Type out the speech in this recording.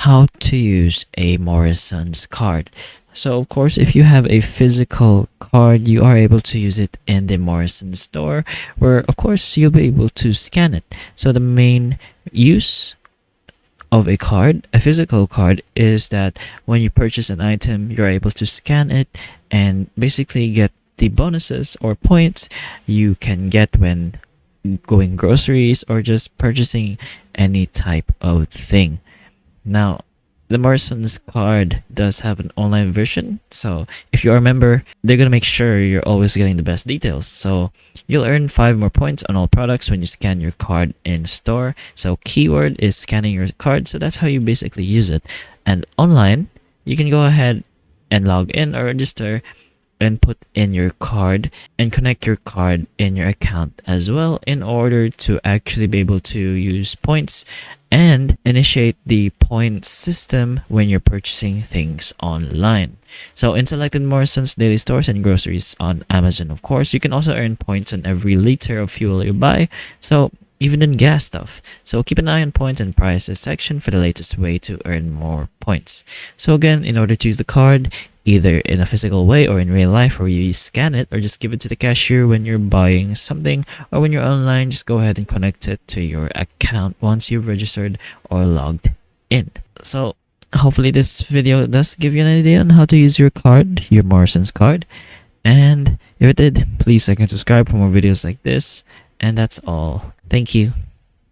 how to use a Morrison's card. So of course, if you have a physical card, you are able to use it in the Morrison store, where of course you'll be able to scan it. So the main use of a card, a physical card, is that when you purchase an item, you're able to scan it and basically get the bonuses or points you can get when going groceries or just purchasing any type of thing. Now, the Morrison's card does have an online version, so if you are a member, they're gonna make sure you're always getting the best details. So you'll earn 5 more points on all products when you scan your card in store. So keyword is scanning your card, so that's how you basically use it. And online, you can go ahead and log in or register and put in your card and connect your card in your account as well in order to actually be able to use points and initiate the point system when you're purchasing things online. So in selected Morrison's daily stores and groceries on Amazon, of course, you can also earn points on every liter of fuel you buy, so even in gas stuff. So keep an eye on points and prices section for the latest way to earn more points. So again, in order to use the card, either in a physical way or in real life, where you scan it or just give it to the cashier when you're buying something, or when you're online, just go ahead and connect it to your account once you've registered or logged in. So hopefully this video does give you an idea on how to use your card, your Morrison's card. And if it did, please like and subscribe for more videos like this. And that's all. Thank you.